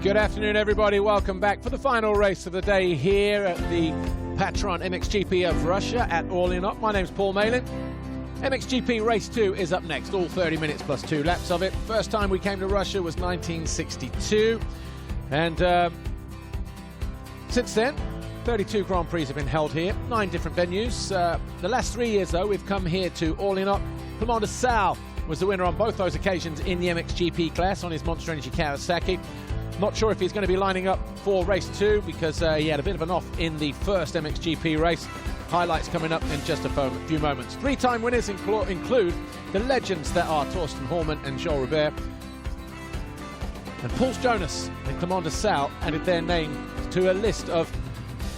Good afternoon, everybody. Welcome back for the final race of the day here at the PATRON MXGP of Russia at All In Up. My name's Paul Malin. MXGP Race 2 is up next, all 30 minutes plus 2 laps of it. First time we came to Russia was 1962. And since then, 32 Grand Prix have been held here, 9 different venues. The last 3 years, though, we've come here to All In Up. Clément de Sales was the winner on both those occasions in the MXGP class on his Monster Energy Kawasaki. Not sure if he's going to be lining up for race 2 because he had a bit of an off in the first MXGP race. Highlights coming up in just a few moments. 3-time winners include the legends that are Torsten Hormann and Joel Robert. And Paul Tonus and Clément de Sales added their name to a list of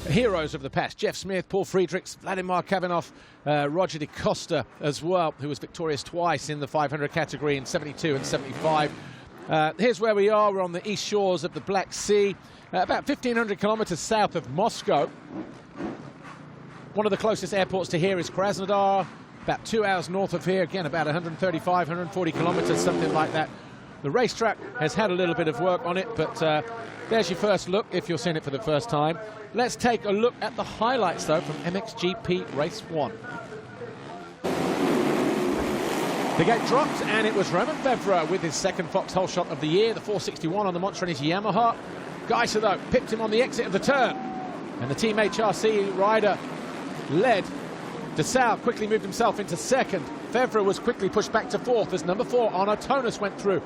heroes of the past. Jeff Smith, Paul Friedrichs, Vladimir Kavanov, Roger de Costa as well, who was victorious twice in the 500 category in 72 and 75. Here's where we are. We're on the east shores of the Black Sea, about 1,500 kilometers south of Moscow. One of the closest airports to here is Krasnodar, about 2 hours north of here, again about 135, 140 kilometers, something like that. The racetrack has had a little bit of work on it, but there's your first look if you're seeing it for the first time. Let's take a look at the highlights, though, from MXGP Race 1. The gate dropped, and it was Romain Febvre with his second Fox holeshot of the year, the 461 on the Monster Energy Yamaha. Geyser, though, pipped him on the exit of the turn, and the Team HRC rider led. De Sales quickly moved himself into second. Febvre was quickly pushed back to fourth as number 4, Arnaud Tonus, went through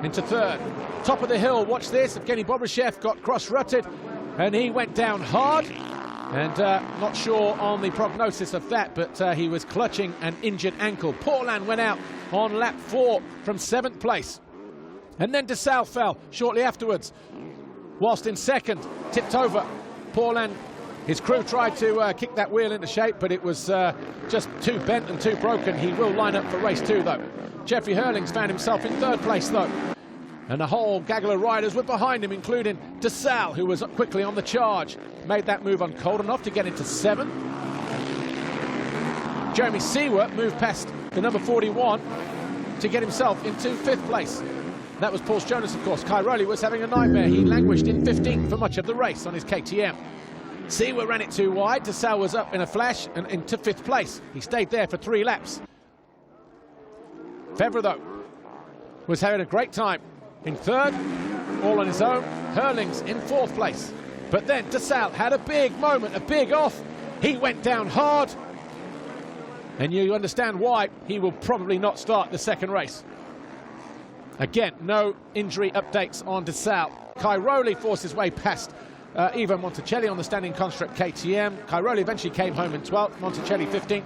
into third. Top of the hill, watch this, Evgeny Bobryshev got cross-rutted, and he went down hard. And not sure on the prognosis of that, but he was clutching an injured ankle. Paulin went out on lap 4 from 7th place. And then de Sales fell shortly afterwards. Whilst in second, tipped over. Paulin, his crew tried to kick that wheel into shape, but it was just too bent and too broken. He will line up for race 2, though. Jeffrey Hurlings found himself in 3rd place, though. And the whole gaggle of riders were behind him, including de Sales, who was quickly on the charge. Made that move on Coldenhoff to get into 7th. Jeremy Seewer moved past the number 41 to get himself into 5th place. That was Paul Tonus, of course. Kai Rowley was having a nightmare. He languished in 15th for much of the race on his KTM. Seewer ran it too wide. De Sales was up in a flash and into 5th place. He stayed there for 3 laps. Febvre, though, was having a great time. In 3rd, all on his own. Hurlings in 4th place. But then de Sales had a big moment, a big off. He went down hard. And you understand why he will probably not start the second race. Again, no injury updates on de Sales. Kai Rowley forced his way past Ivo Monticelli on the standing construct KTM. Kai Rowley eventually came home in 12th, Monticelli 15th.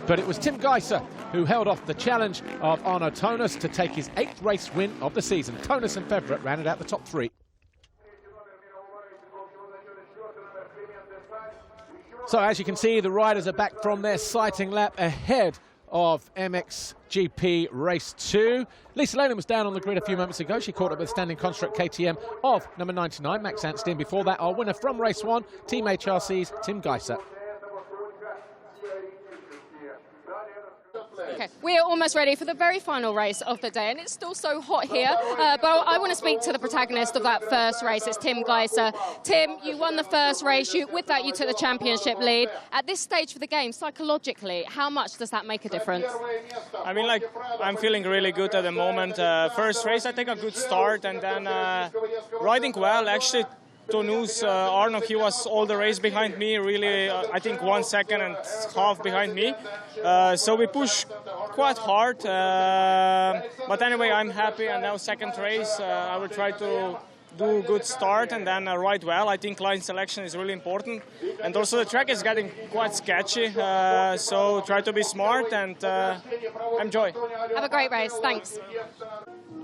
But it was Tim Gajser who held off the challenge of Arnaud Tonus to take his 8th race win of the season. Tonus and Febvre rounded out the top 3. So as you can see, the riders are back from their sighting lap ahead of MXGP Race 2. Lisa Lehman was down on the grid a few moments ago. She caught up with standing construct KTM of number 99, Max Anstien. Before that, our winner from Race 1, Team HRC's Tim Gajser. Okay, we are almost ready for the very final race of the day, and it's still so hot here. But I want to speak to the protagonist of that first race. It's Tim Gajser. Tim, you won the first race. With that, you took the championship lead. At this stage for the game, psychologically, how much does that make a difference? I mean, like, I'm feeling really good at the moment. First race, I take a good start, and then riding well, actually. Tonus, Arnaud, he was all the race behind me, really, I think 1.5 seconds behind me. So we pushed quite hard. But anyway, I'm happy, and now second race, I will try to do a good start and then ride well. I think line selection is really important. And also the track is getting quite sketchy, so try to be smart and enjoy. Have a great race, thanks.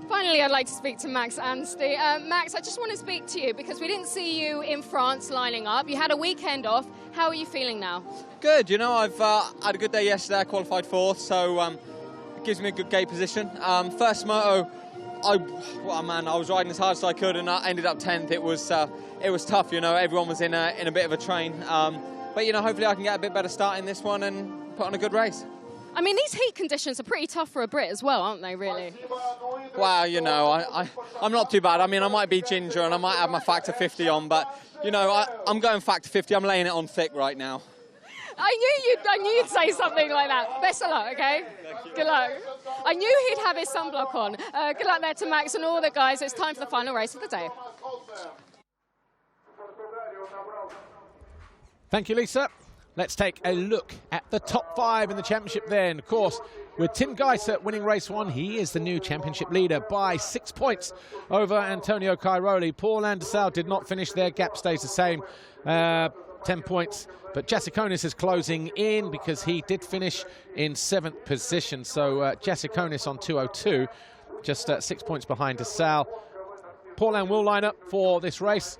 Finally, I'd like to speak to Max Anstien. Max, I just want to speak to you because we didn't see you in France lining up. You had a weekend off. How are you feeling now? Good. You know, I've had a good day yesterday. I qualified 4th, so it gives me a good gate position. First moto, I was riding as hard as I could, and I ended up 10th. It was tough. You know, everyone was in a bit of a train. But you know, hopefully I can get a bit better start in this one and put on a good race. I mean, these heat conditions are pretty tough for a Brit as well, aren't they, really? Well, you know, I'm not too bad. I mean, I might be ginger and I might have my factor 50 on, but, you know, I'm going factor 50. I'm laying it on thick right now. I knew you'd say something like that. Best of luck, okay? Good luck. I knew he'd have his sunblock on. Good luck there to Max and all the guys. It's time for the final race of the day. Thank you, Lisa. Let's take a look at the top 5 in the championship then. Of course, with Tim Gajser winning race 1, he is the new championship leader by 6 points over Antonio Cairoli. Paul Landesau did not finish. Their gap stays the same, 10 points. But Jasikonis is closing in because he did finish in 7th position. So Jasikonis on 2:02, just 6 points behind Desau. Paul will line up for this race.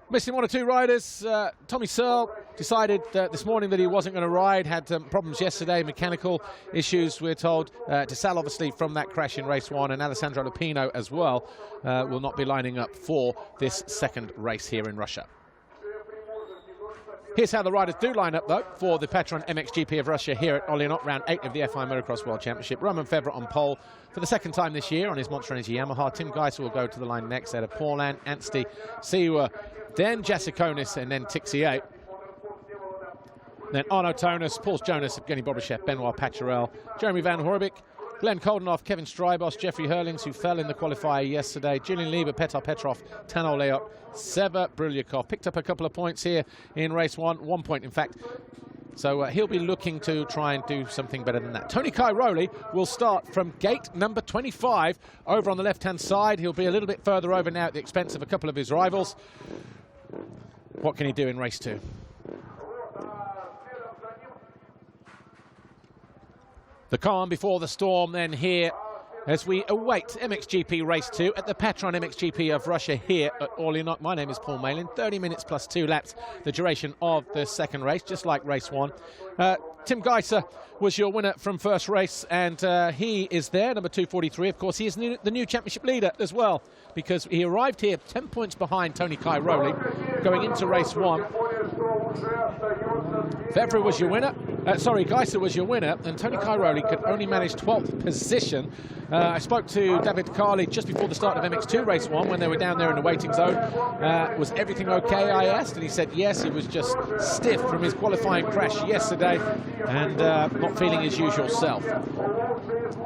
Missing 1 or 2 riders. Tommy Searle decided this morning that he wasn't going to ride, had problems yesterday, mechanical issues, we're told. Desau, obviously, from that crash in race 1, and Alessandro Lupino as well will not be lining up for this second race here in Russia. Here's how the riders do line up, though, for the Patron MXGP of Russia here at Olynot, round 8 of the FI Motocross World Championship. Roman Fevre on pole for the second time this year on his Monster Energy Yamaha. Tim Gajser will go to the line next out of Paulin, Anstey, Seewer, then Jasikonis, and then Tixier. Then Arnaud, Tonus, Paul Jonas, Evgeny Bobashev, Benoit Paturel, Jeremy Van Horbik, Glenn Coldenhoff, Kevin Strybos, Jeffrey Hurlings, who fell in the qualifier yesterday, Julian Lieber, Petar Petrov, Tano Leot, Sever Brylyakov. Picked up a couple of points here in race 1, 1 point in fact. So he'll be looking to try and do something better than that. Tony Cairoli will start from gate number 25 over on the left-hand side. He'll be a little bit further over now at the expense of a couple of his rivals. What can he do in race 2? The calm before the storm then here as we await MXGP Race 2 at the Patron MXGP of Russia here at Olynot. My name is Paul Malin. 30 minutes plus 2 laps, the duration of the second race, just like race 1. Tim Gajser was your winner from first race, and he is there, number 243. Of course, he is the new championship leader as well, because he arrived here 10 points behind Tony Cairoli going into race 1. Fevre was your winner. Gajser was your winner, and Tony Cairoli could only manage 12th position. I spoke to David Carley just before the start of MX2 race 1 when they were down there in the waiting zone. Was everything okay, I asked, and he said yes, he was just stiff from his qualifying crash yesterday and not feeling his usual self.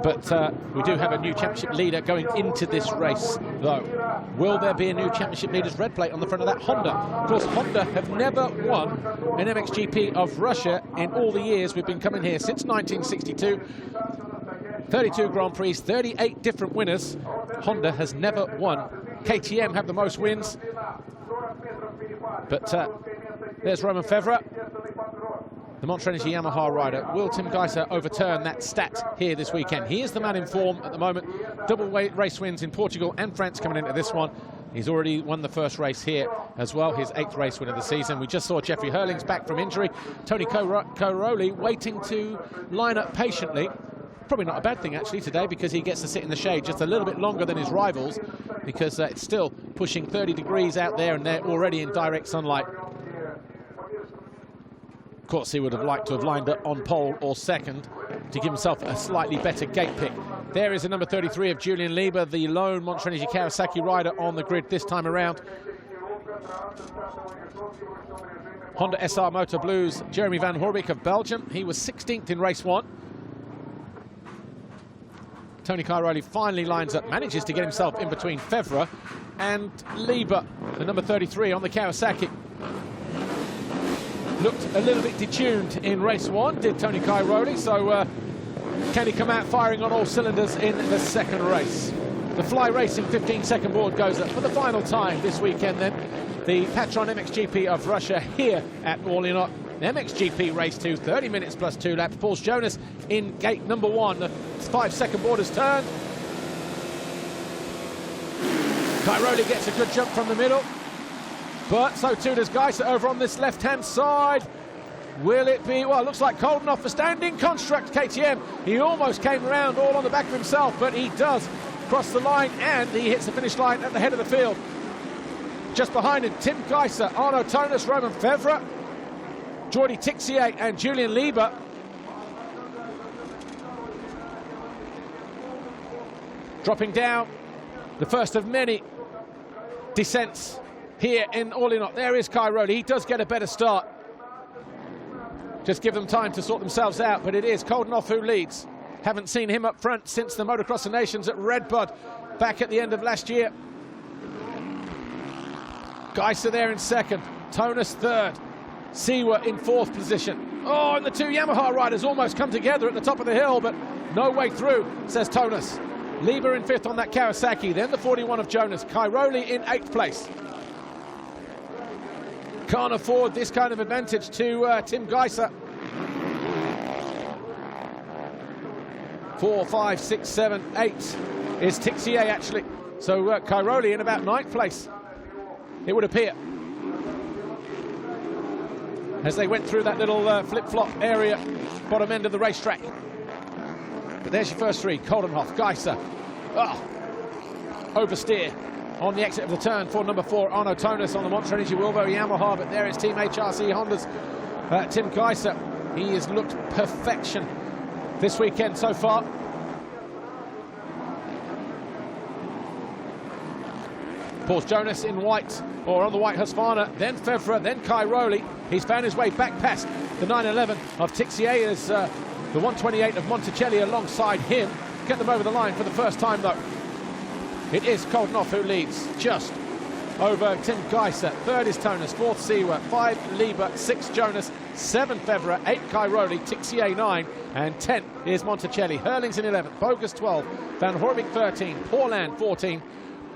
But we do have a new championship leader going into this race, though. Will there be a new championship leader's red plate on the front of that Honda? Of course, Honda have never won an MXGP of Russia in all the years we've been coming here since 1962. 32 Grand Prix, 38 different winners. Honda has never won. KTM have the most wins. But there's Roman Fevre, the Monster Energy Yamaha rider. Will Tim Gajser overturn that stat here this weekend? He is the man in form at the moment. Double race wins in Portugal and France coming into this one. He's already won the first race here as well, his 8th race win of the season. We just saw Jeffrey Hurlings back from injury. Tony Cairoli waiting to line up patiently. Probably not a bad thing actually today, because he gets to sit in the shade just a little bit longer than his rivals, because it's still pushing 30 degrees out there and they're already in direct sunlight. Of course, he would have liked to have lined up on pole or second to give himself a slightly better gate pick. There is the number 33 of Julian Lieber, the lone Monster Energy Kawasaki rider on the grid this time around. Honda SR Motor Blues, Jeremy Van Horbik of Belgium. He was 16th in race 1. Tony Cairoli finally lines up, manages to get himself in between Fevre and Lieber, the number 33 on the Kawasaki. Looked a little bit detuned in race 1, did Tony Cairoli, so can he come out firing on all cylinders in the second race? The Fly Racing 15-second board goes up for the final time this weekend then. The Patron MXGP of Russia here at Olynot. MXGP Race 2, 30 minutes plus 2 laps. Paul Jonas in gate number 1. The 5-second board has turned. Cairoli gets a good jump from the middle, but so too does Geyser over on this left-hand side. Will it be? Well, it looks like Coldenhoff for standing construct KTM. He almost came around all on the back of himself, but he does cross the line and he hits the finish line at the head of the field. Just behind him, Tim Gajser, Arnaud, Tonus, Roman Fevre, Jordi Tixier and Julian Lieber. Dropping down, the first of many descents here in Orléans. There is Cairoli. He does get a better start. Just give them time to sort themselves out, but it is Coldenhoff who leads. Haven't seen him up front since the Motocross of Nations at Redbud back at the end of last year. Geyser there in second, Tonus third, Seewer in fourth position. Oh, and the two Yamaha riders almost come together at the top of the hill, but no way through, says Tonus. Lieber in fifth on that Kawasaki, then the 41 of Jonas. Cairoli in eighth place. Can't afford this kind of advantage to Tim Gajser. 4, 5, 6, 7, 8 is Tixier actually. So Cairoli in about ninth place, it would appear. As they went through that little flip-flop area, bottom end of the racetrack. But there's your first three, Coldenhoff, Geyser. Oversteer on the exit of the turn for number 4, Arnaud Tonus on the Monster Energy Wilbo Yamaha, but there is Team HRC Honda's Tim Gajser. He has looked perfection this weekend so far. Paul's Jonas in white, or on the white Husqvarna, then Fevre, then Cairoli. He's found his way back past the 911 of Tixier as the 128 of Monticelli alongside him. Get them over the line for the first time though. It is Coldenhoff who leads, just over Tim Gajser. Third is Tonus, fourth Seewer, 5 Lieber, 6 Jonas, 7 Fevre, 8 Cairoli, Tixier 9, and 10 is Monticelli. Hurling's in 11th, Bogus 12, Van Horvik 13, Paulin 14,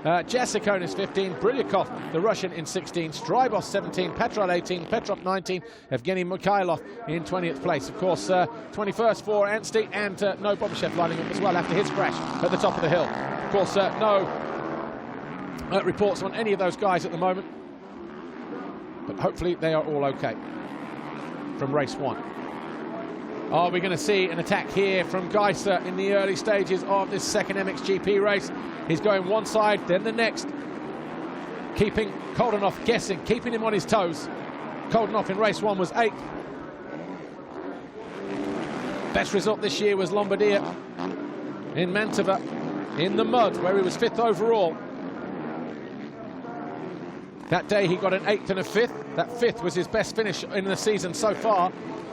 Jasikonis 15, Brylyakov, the Russian, in 16, Strybos 17, Petrol 18, Petrov 19, Evgeny Mikhailov in 20th place. Of course, 21st for Anstie, and no Bobashev lining up as well after his crash at the top of the hill. Of course, no reports on any of those guys at the moment, but hopefully they are all okay from race 1. Are we going to see an attack here from Geyser in the early stages of this second MXGP race? He's going one side, then the next, keeping Coldenhoff guessing, keeping him on his toes. Coldenhoff in race 1 was 8th. Best result this year was Lombardia in Mantova, in the mud, where he was 5th overall. That day he got an 8th and a 5th. That 5th was his best finish in the season so far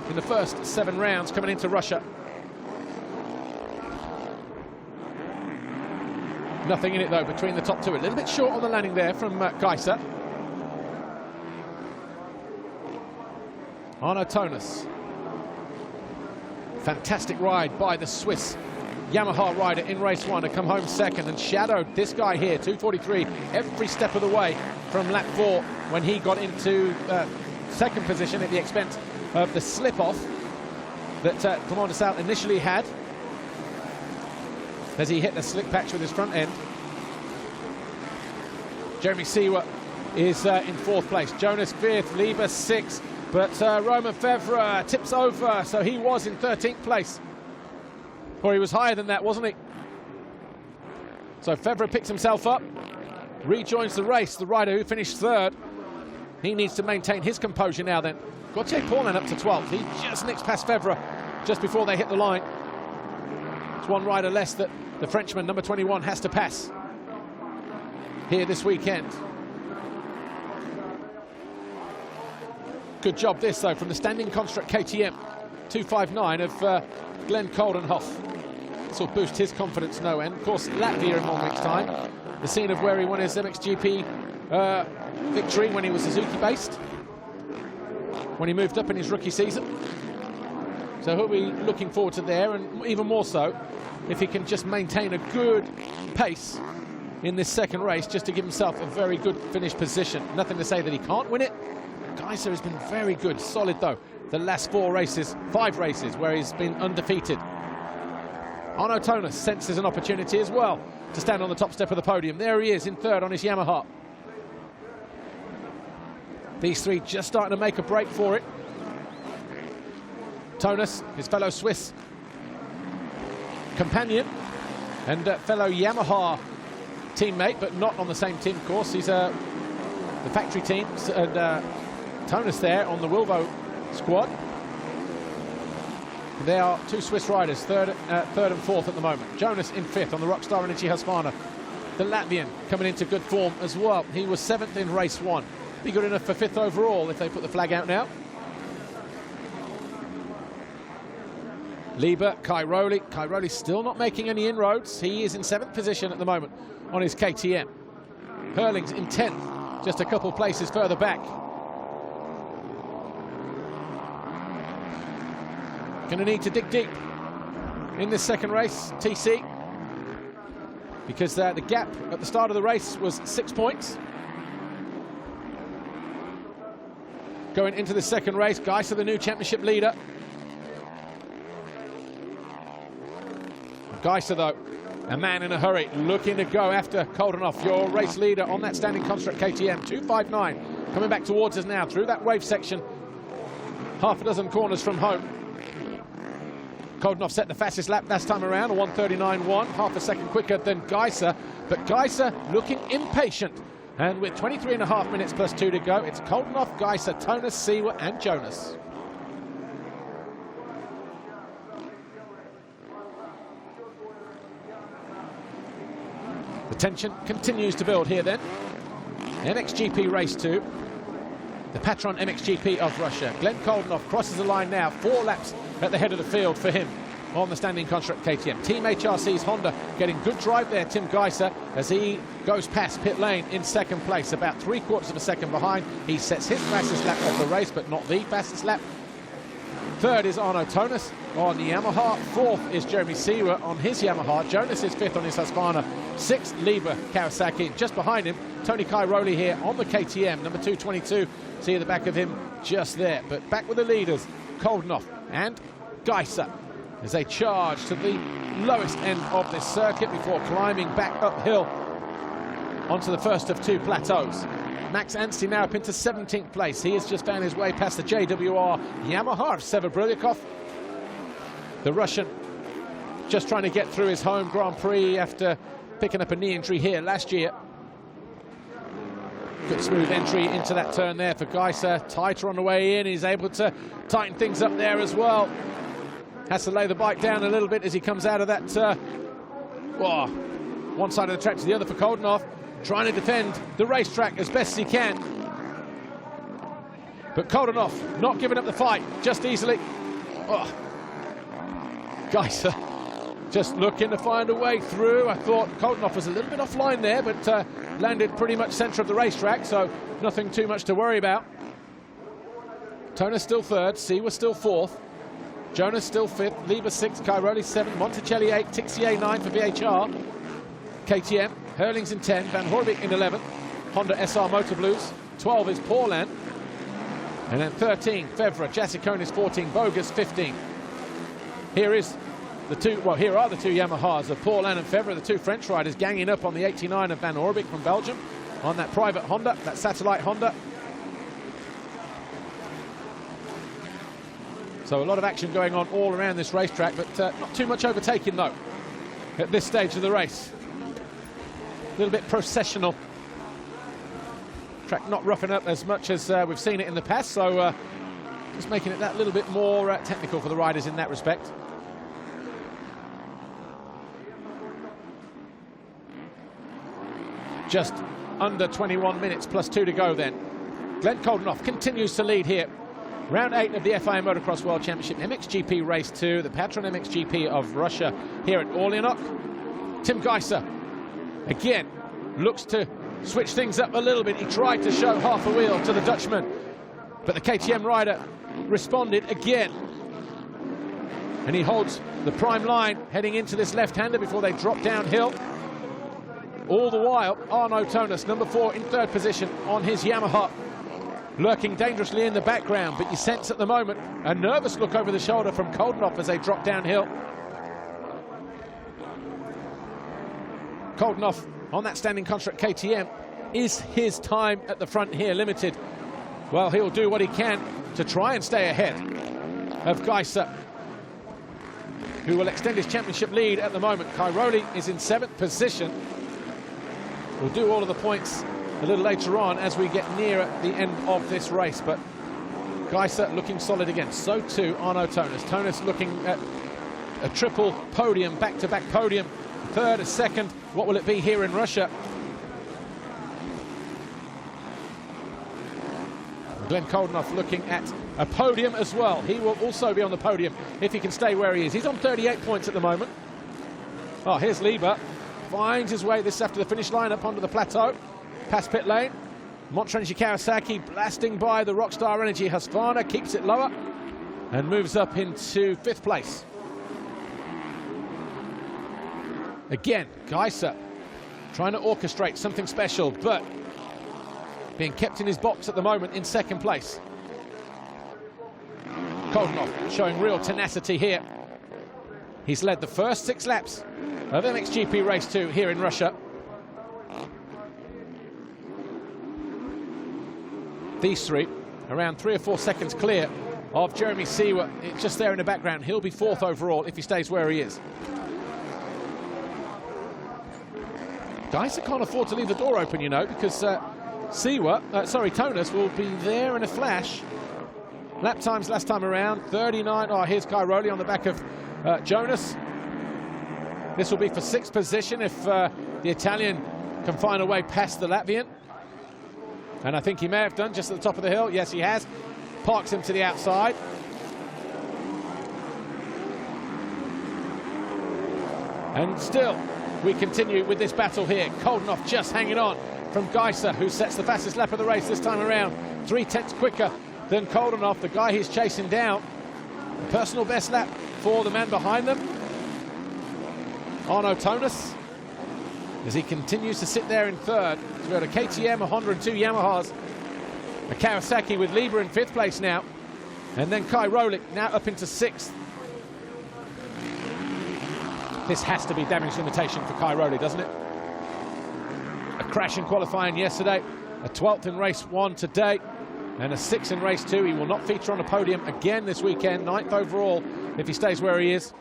in the first 7 rounds coming into Russia. Nothing in it though between the top two. A little bit short on the landing there from Geyser. Arnaud Tonus. Fantastic ride by the Swiss Yamaha rider in race 1 to come home second, and shadowed this guy here, 243, every step of the way from lap 4 when he got into second position at the expense of the slip-off that Clement de Sal initially had as he hit the slick patch with his front end. Jeremy Seewer is in 4th place, Jonas 5th, Lieber 6th, but Romain Fevre tips over, so he was in 13th place. Or he was higher than that, wasn't he? So Fevre picks himself up, rejoins the race, the rider who finished 3rd. He needs to maintain his composure now then. Gauthier Paulin up to 12th. He just nicks past Fevre just before they hit the line. It's one rider less that the Frenchman, number 21, has to pass here this weekend. Good job this, though, from the standing construct KTM 259 of Glenn Coldenhoff. This will boost his confidence no end. Of course, Latvia in 1 week's time, the scene of where he won his MXGP victory when he was Suzuki-based, when he moved up in his rookie season. So he'll be looking forward to there, and even more so if he can just maintain a good pace in this second race, just to give himself a very good finish position. Nothing to say that he can't win it. Geyser has been very good, solid though, the last 5 races where he's been undefeated. Arnaud Tonus senses an opportunity as well to stand on the top step of the podium. There he is in 3rd on his Yamaha. These 3 just starting to make a break for it. Tonus, his fellow Swiss companion and fellow Yamaha teammate, but not on the same team, of course. He's the factory team, and Tonus there on the Wilbo squad. There are two Swiss riders, third and fourth at the moment. Jonas in fifth on the Rockstar Energy Husqvarna. The Latvian coming into good form as well. He was seventh in race one. Be good enough for fifth overall if they put the flag out now. Lieber, Cairoli. Cairoli still not making any inroads. He is in seventh position at the moment on his KTM. Hurling's in 10th, just a couple places further back. Going to need to dig deep in this second race, TC, because the gap at the start of the race was 6 points. Going into the second race, Geyser, the new championship leader. Geyser, though, a man in a hurry, looking to go after Coldenhoff, your race leader on that standing construct KTM. 2:59, coming back towards us now through that wave section. Half a dozen corners from home. Coldenhoff set the fastest lap last time around, a 1:39.1, half a second quicker than Geyser, but Geyser looking impatient. And with 23.5 minutes plus 2 to go, it's Coldenhoff, Geyser, Tonus, Seewer and Jonas. The tension continues to build here then. MXGP Race 2. The PATRON MXGP of Russia. Glenn Coldenhoff crosses the line now, 4 laps at the head of the field for him on the standing construct KTM. Team HRC's Honda getting good drive there, Tim Gajser, as he goes past pit lane in second place, about 3/4 of a second behind. He sets his fastest lap of the race, but not the fastest lap. Third is Arnaud Tonus on the Yamaha. Fourth is Jeremy Seewer on his Yamaha. Jonas is fifth on his Husqvarna. Sixth, Lieber Kawasaki. Just behind him, Tony Cairoli here on the KTM, number 222. See the back of him just there. But back with the leaders, Coldenhoff and Geyser, as they charge to the lowest end of this circuit before climbing back uphill onto the first of 2 plateaus. Max Anstey now up into 17th place. He has just found his way past the JWR Yamaha of Sever Brylyakov. The Russian just trying to get through his home Grand Prix after picking up a knee injury here last year. Good smooth entry into that turn there for Geyser. Tighter on the way in. He's able to tighten things up there as well. Has to lay the bike down a little bit as he comes out of that one side of the track to the other for Coldenhoff, trying to defend the racetrack as best as he can. But Coldenhoff not giving up the fight just easily. Geyser just looking to find a way through. I thought Coldenhoff was a little bit offline there, but landed pretty much centre of the racetrack, so nothing too much to worry about. Tonus still third, Seewer still fourth, Jonas still fifth, Lieber sixth, Cairoli seventh, Monticelli 8, Tixier 9 for VHR. KTM, Hurling's in 10, Van Horbik in 11, Honda SR Motor Blues, 12 is Paulin, and then 13, Fevre, Jassiconis 14, Bogus 15. Here are the two Yamahas of Paulin and Fevre, the two French riders ganging up on the 89 of Van Horbik from Belgium on that private Honda, that satellite Honda. So a lot of action going on all around this racetrack, but not too much overtaking though at this stage of the race. A little bit processional. Track not roughing up as much as we've seen it in the past, so just making it that little bit more technical for the riders in that respect. Just under 21 minutes plus 2 to go then. Glenn Coldenhoff continues to lead here. Round 8 of the FIA Motocross World Championship, MXGP Race 2, the Patron MXGP of Russia here at Orleanoc. Tim Gajser, again, looks to switch things up a little bit. He tried to show half a wheel to the Dutchman, but the KTM rider responded again. And he holds the prime line heading into this left-hander before they drop downhill. All the while, Arnaud Tonus, number 4 in 3rd position on his Yamaha, lurking dangerously in the background, but you sense at the moment a nervous look over the shoulder from Coldenhoff as they drop downhill. Coldenhoff on that standing construct KTM. Is his time at the front here limited? Well, he'll do what he can to try and stay ahead of Geyser, who will extend his championship lead at the moment. Cairoli is in 7th position. We'll do all of the points a little later on as we get nearer the end of this race, but Geyser looking solid again. So too Arnaud Tonus. Tonus looking at a triple podium, back-to-back podium. Third, a second. What will it be here in Russia? Glenn Coldenhoff looking at a podium as well. He will also be on the podium if he can stay where he is. He's on 38 points at the moment. Oh, here's Lieber. Finds his way, this is after the finish line, up onto the plateau. Past pit lane. Motocross Kawasaki blasting by the Rockstar Energy Husqvarna, keeps it lower and moves up into 5th place. Again, Geyser trying to orchestrate something special, but being kept in his box at the moment in 2nd place. Coldenhoff showing real tenacity here. He's led the first 6 laps of MXGP Race 2 here in Russia. These three around 3 or 4 seconds clear of Jeremy Seewer. It's just there in the background. He'll be 4th overall if he stays where he is. Geyser can't afford to leave the door open, you know, because Tonus will be there in a flash. Lap times last time around, 39. Oh, here's Cairoli on the back of Jonas. This will be for 6th position if the Italian can find a way past the Latvian. And I think he may have done, just at the top of the hill. Yes, he has. Parks him to the outside. And still, we continue with this battle here. Coldenhoff just hanging on from Geyser, who sets the fastest lap of the race this time around. 3/10 quicker than Coldenhoff, the guy he's chasing down. A personal best lap for the man behind them, Arnaud Tonus, as he continues to sit there in 3rd. So we've got a KTM, a Honda and 2 Yamahas. A Kawasaki with Lieber in 5th place now. And then Cairoli now up into 6th. This has to be damage limitation for Cairoli, doesn't it? A crash in qualifying yesterday, a 12th in race 1 today, and a 6th in race 2. He will not feature on a podium again this weekend, 9th overall if he stays where he is.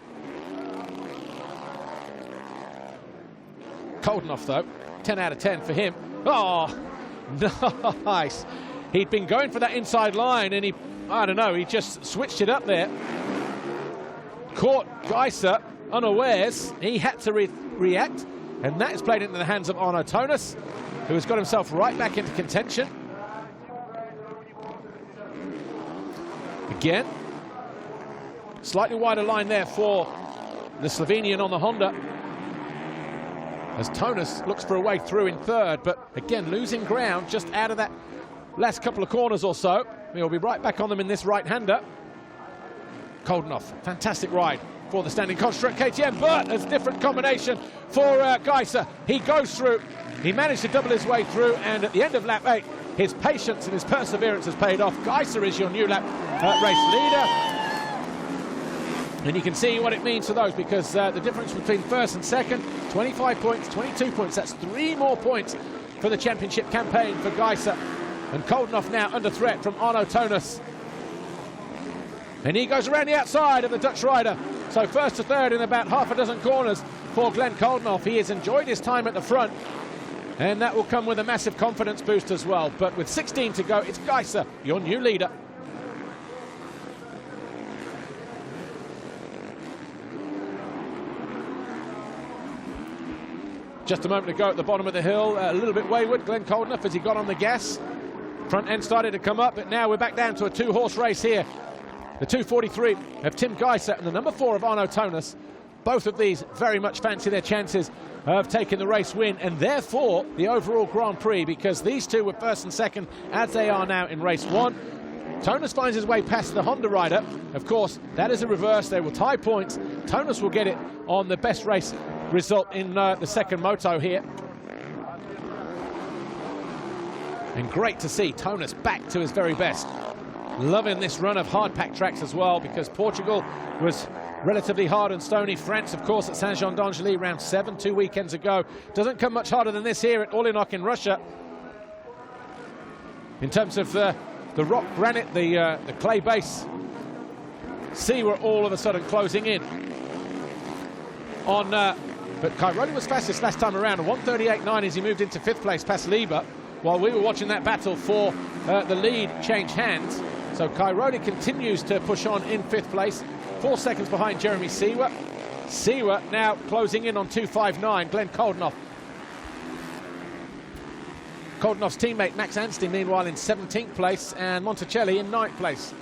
Coldenhoff, though, 10 out of 10 for him. Oh, nice. He'd been going for that inside line, and he just switched it up there. Caught Geyser unawares. He had to react, and that is played into the hands of Arnaud Tonus, who has got himself right back into contention. Again, slightly wider line there for the Slovenian on the Honda, as Tonus looks for a way through in 3rd, but again losing ground just out of that last couple of corners or so. He'll be right back on them in this right-hander. Coldenhoff, fantastic ride for the standing construct KTM, but a different combination for Geyser. He goes through, he managed to double his way through, and at the end of lap 8, his patience and his perseverance has paid off. Geyser is your new lap race leader. And you can see what it means for those, because the difference between 1st and 2nd, 25 points, 22 points. That's 3 more points for the championship campaign for Geyser. And Coldenhoff now under threat from Arnaud Tonus. And he goes around the outside of the Dutch rider. So 1st to 3rd in about half a dozen corners for Glenn Coldenhoff. He has enjoyed his time at the front, and that will come with a massive confidence boost as well. But with 16 to go, it's Geyser, your new leader. Just a moment to go at the bottom of the hill, a little bit wayward, Glenn Coldenhoff, as he got on the gas. Front end started to come up, but now we're back down to a 2-horse race here. The 243 of Tim Gajser and the number 4 of Arnaud Tonus. Both of these very much fancy their chances of taking the race win, and therefore the overall Grand Prix, because these two were 1st and 2nd, as they are now in race 1. Tonus finds his way past the Honda rider. Of course, that is a reverse. They will tie points. Tonus will get it on the best race result in the 2nd moto here. And great to see Tonus back to his very best. Loving this run of hard pack tracks as well, because Portugal was relatively hard and stony. France, of course, at Saint-Jean-d'Angely round 7 2 weekends ago. Doesn't come much harder than this here at Orléans in Russia. In terms of the rock granite, the clay base, Seewer all of a sudden closing in on, but Cairoli was fastest last time around, a 1:38.9 as he moved into 5th place past Lieber, while we were watching that battle for the lead change hands. So Cairoli continues to push on in 5th place, 4 seconds behind Jeremy Seewer. Seewer now closing in on 2:59, Glenn Coldenhoff. Coldenhoff's teammate Max Anstey, meanwhile, in 17th place, and Monticelli in 9th place.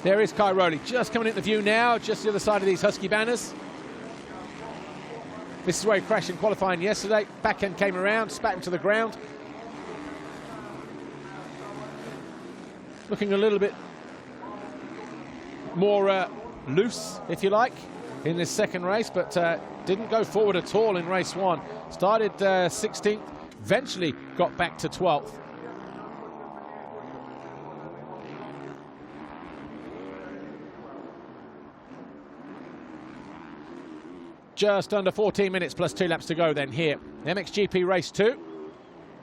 There is Cairoli, just coming into view now, just the other side of these Husky banners. This is where he crashed in qualifying yesterday. Back end came around, spat him to the ground. Looking a little bit more loose, if you like, in this second race, but didn't go forward at all in race 1. Started 16th, eventually got back to 12th. Just under 14 minutes plus 2 laps to go then here. MXGP Race 2,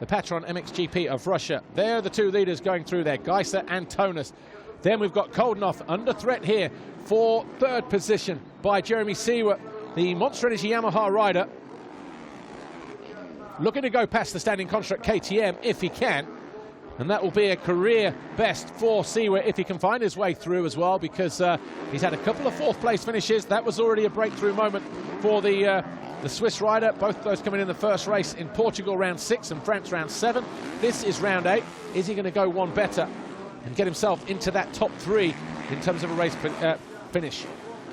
the Patron MXGP of Russia. They're the 2 leaders going through there, Geyser and Tonus. Then we've got Coldenhoff under threat here for 3rd position by Jeremy Seewer, the Monster Energy Yamaha rider. Looking to go past the standing construct KTM if he can. And that will be a career best for Seewer if he can find his way through as well, because he's had a couple of 4th place finishes. That was already a breakthrough moment for the Swiss rider. Both those coming in the first race in Portugal round 6 and France round 7. This is round 8. Is he going to go one better and get himself into that top 3 in terms of a race finish?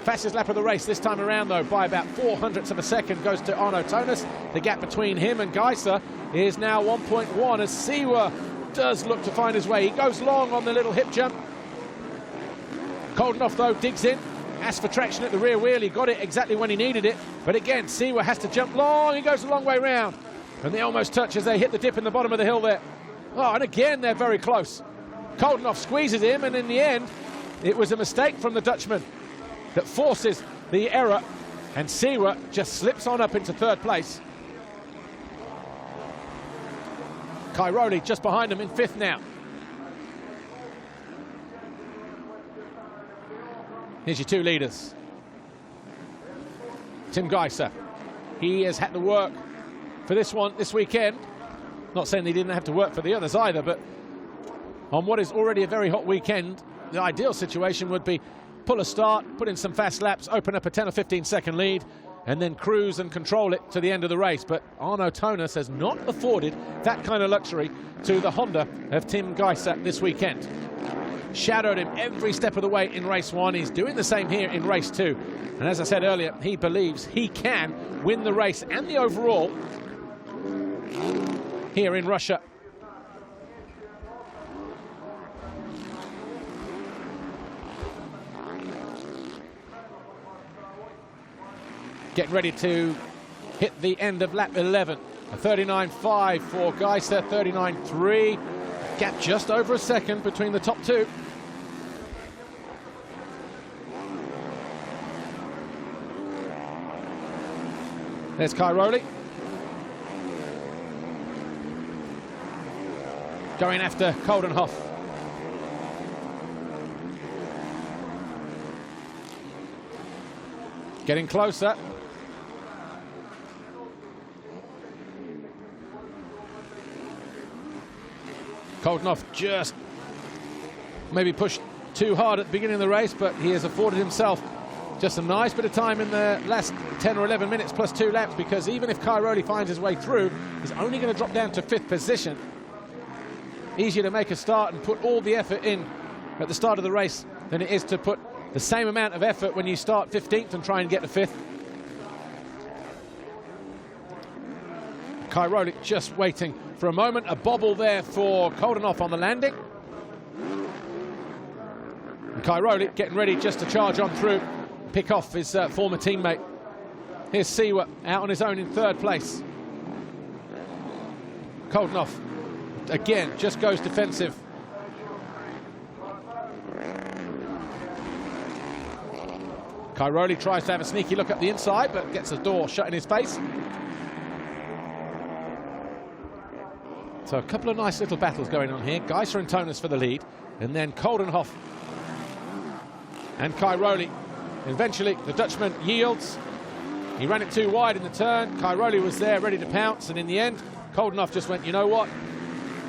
Fastest lap of the race this time around, though, by about 0.04 of a second, goes to Arnaud Tonus. The gap between him and Geyser is now 1.1 as Seewer does look to find his way. He goes long on the little hip jump. Coldenhoff, though, digs in, asks for traction at the rear wheel. He got it exactly when he needed it. But again, Seewer has to jump long. He goes a long way round. And they almost touch as they hit the dip in the bottom of the hill there. Oh, and again, they're very close. Coldenhoff squeezes him, and in the end, it was a mistake from the Dutchman that forces the error. And Seewer just slips on up into 3rd place. Cairoli just behind him in 5th now. Here's your 2 leaders. Tim Gajser. He has had to work for this one this weekend. Not saying he didn't have to work for the others either, but on what is already a very hot weekend, the ideal situation would be pull a start, put in some fast laps, open up a 10 or 15 second lead, and then cruise and control it to the end of the race. But Arnaud Tonus has not afforded that kind of luxury to the Honda of Tim Gajser this weekend. Shadowed him every step of the way in race 1. He's doing the same here in race 2. And as I said earlier, he believes he can win the race and the overall here in Russia. Getting ready to hit the end of lap 11. A 39.5 for Geyser, 39.3. Gap just over a second between the top 2. There's Cairoli. Going after Coldenhoff. Getting closer. Coldenhoff just maybe pushed too hard at the beginning of the race, but he has afforded himself just a nice bit of time in the last 10 or 11 minutes plus 2 laps, because even if Cairoli finds his way through, he's only going to drop down to 5th position. Easier to make a start and put all the effort in at the start of the race than it is to put the same amount of effort when you start 15th and try and get to 5th. Cairoli just waiting for a moment. A bobble there for Coldenhoff on the landing. And Cairoli getting ready just to charge on through, pick off his former teammate. Here's Seewer out on his own in 3rd place. Coldenhoff again just goes defensive. Cairoli tries to have a sneaky look up the inside, but gets the door shut in his face. So a couple of nice little battles going on here. Geyser and Tonus for the lead, and then Coldenhoff and Cairoli. Eventually, the Dutchman yields. He ran it too wide in the turn. Cairoli was there ready to pounce, and in the end, Coldenhoff just went, you know what?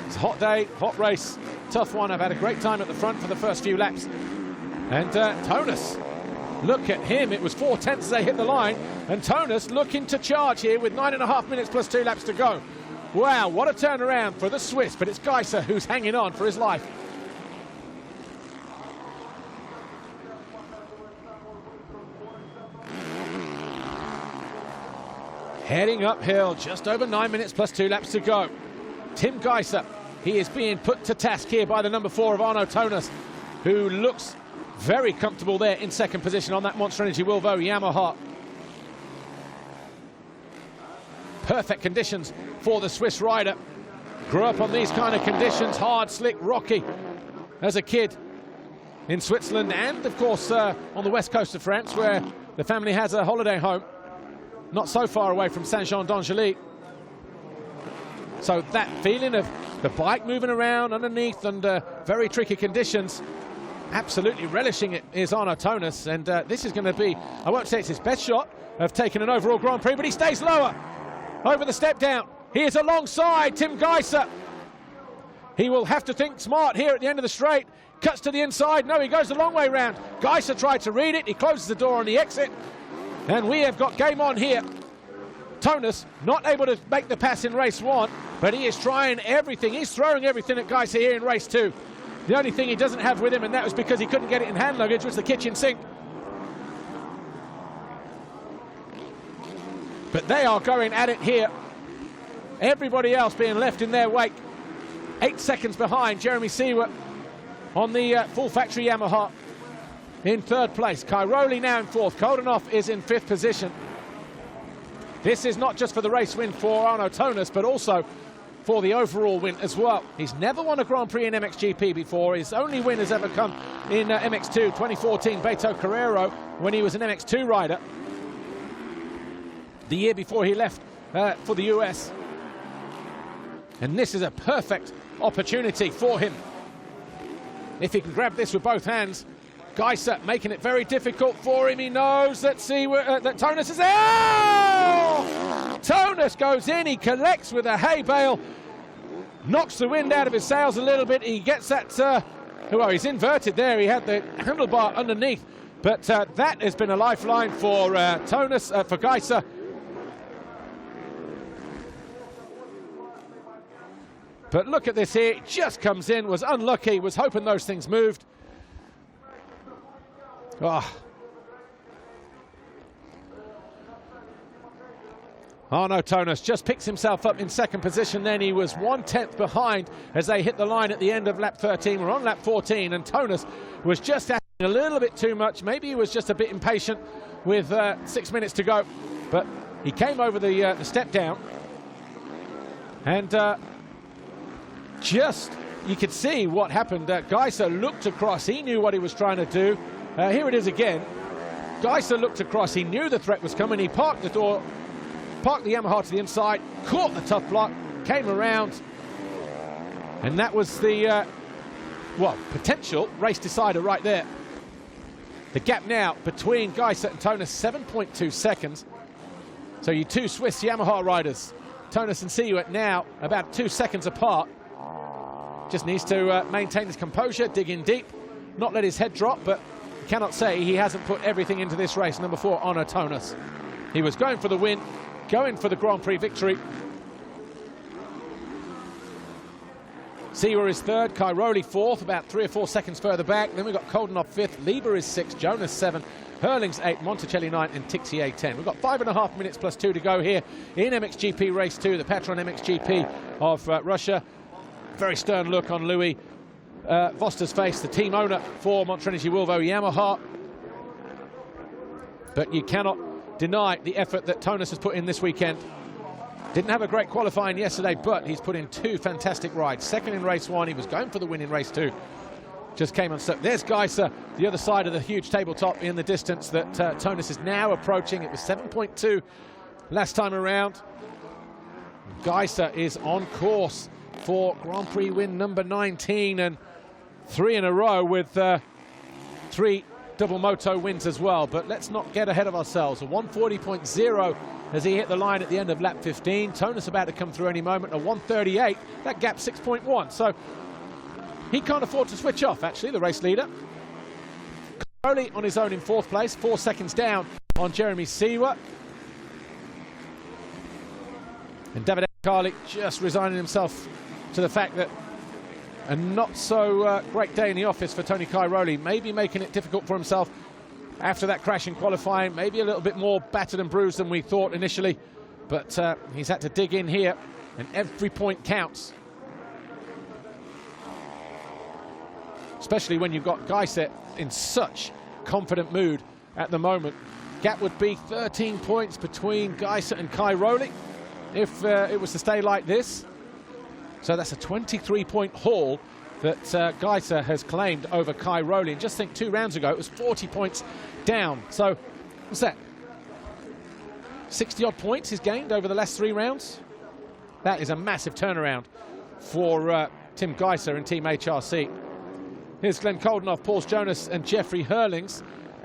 It's a hot day, hot race, tough one. I've had a great time at the front for the first few laps. And Tonus, look at him. It was 4/10 as they hit the line. And Tonus looking to charge here with 9.5 minutes plus 2 laps to go. Wow, what a turnaround for the Swiss. But it's Geyser who's hanging on for his life. Heading uphill, just over 9 minutes plus 2 laps to go. Tim Gajser, he is being put to task here by the number 4 of Arnaud Tonus, who looks very comfortable there in second position on that Monster Energy Wilvo Yamaha. Perfect conditions for the Swiss rider. Grew up on these kind of conditions, hard, slick, rocky, as a kid in Switzerland and, of course, on the west coast of France, where the family has a holiday home. Not so far away from Saint-Jean-d'Angely. So that feeling of the bike moving around underneath under very tricky conditions, absolutely relishing it is Arnaud Tonus. And this is going to be, I won't say it's his best shot of taking an overall Grand Prix, but he stays lower over the step down. He is alongside Tim Gajser. He will have to think smart here at the end of the straight. Cuts to the inside. No, he goes the long way round. Gajser tried to read it. He closes the door on the exit. And we have got game on here. Tonus not able to make the pass in race 1, but he is trying everything. He's throwing everything at Geyser here in race 2. The only thing he doesn't have with him, and that was because he couldn't get it in hand luggage, was the kitchen sink. But they are going at it here. Everybody else being left in their wake. 8 seconds behind Jeremy Seewer on the full factory Yamaha. In third place, Cairoli now in fourth. Coldenhoff is in 5th position. This is not just for the race win for Arnaud Tonus, but also for the overall win as well. He's never won a Grand Prix in MXGP before. His only win has ever come in MX2 2014, Beto Carrero, when he was an MX2 rider. The year before he left for the US. And this is a perfect opportunity for him. If he can grab this with both hands. Geyser making it very difficult for him. He knows that that Tonus is there. Oh! Tonus goes in. He collects with a hay bale. Knocks the wind out of his sails a little bit. He gets that... well, he's inverted there. He had the handlebar underneath. But that has been a lifeline for Tonus, for Geyser. But look at this here. It just comes in. Was unlucky. Was hoping those things moved. Oh. Arnaud Tonus just picks himself up in second position. Then he was 1/10 behind as they hit the line at the end of lap 13. We're on lap 14, and Tonus was just asking a little bit too much. Maybe he was just a bit impatient with 6 minutes to go. But he came over the step down. And just, you could see what happened. Geyser looked across. He knew what he was trying to do. Here it is again. Geyser looked across. He knew the threat was coming. He parked the door, parked the Yamaha to the inside, caught the tough block, came around. And that was the, well, potential race decider right there. The gap now between Geyser and Tonus, 7.2 seconds. So you two Swiss Yamaha riders, Tonus and Seewer, now about 2 seconds apart. Just needs to maintain his composure, dig in deep, not let his head drop, but cannot say he hasn't put everything into this race. Number 4, Arnaud Tonus. He was going for the win, going for the Grand Prix victory. Seewer is third, Cairoli fourth, about 3 or 4 seconds further back. Then we've got Coldenhoff fifth, Lieber is sixth, Jonas 7, Hurling's 8, Monticelli 9, and Tixier 10. We've got 5.5 minutes plus 2 to go here in MXGP Race 2, the Patron MXGP of Russia. Very stern look on Louis Voster's face, the team owner for Monster Energy Wilvo Yamaha. But you cannot deny the effort that Tonus has put in this weekend. Didn't have a great qualifying yesterday, but he's put in 2 fantastic rides. Second in race 1, he was going for the win in race 2. Just came unstuck. There's Geyser, the other side of the huge tabletop in the distance that Tonus is now approaching. It was 7.2 last time around. Geyser is on course for Grand Prix win number 19, and 3 in a row with 3 double moto wins as well. But let's not get ahead of ourselves. A 140.0 as he hit the line at the end of lap 15. Tonus about to come through any moment, a 1:38. That gap 6.1. So he can't afford to switch off, actually, the race leader. Rowley on his own in 4th place, 4 seconds down on Jeremy Seewer. And David Carlick just resigning himself to the fact that a not so great day in the office for Tony Cairoli, maybe making it difficult for himself after that crash in qualifying, maybe a little bit more battered and bruised than we thought initially, but he's had to dig in here, and every point counts. Especially when you've got Geyser in such confident mood at the moment. Gap would be 13 points between Geyser and Cairoli if it was to stay like this. So that's a 23-point haul that Geyser has claimed over Cairoli. And just think 2 rounds ago, it was 40 points down. So what's that? 60-odd points he's gained over the last 3 rounds. That is a massive turnaround for Tim Gajser and Team HRC. Here's Glenn Coldenhoff, Paul Jonas and Jeffrey Hurlings,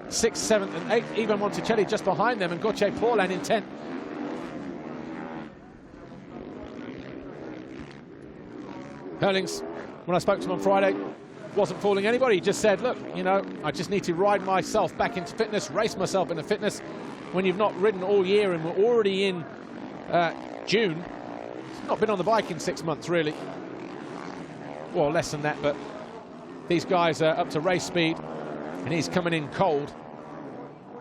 6th, 7th and 8th. Ivan Monticelli just behind them, and Gauthier Paulin in 10th. Hurlings, when I spoke to him on Friday, wasn't fooling anybody. He just said, look, you know, I just need to ride myself back into fitness, race myself into fitness. When you've not ridden all year and we're already in June, not been on the bike in 6 months, really. Well, less than that, but these guys are up to race speed, and he's coming in cold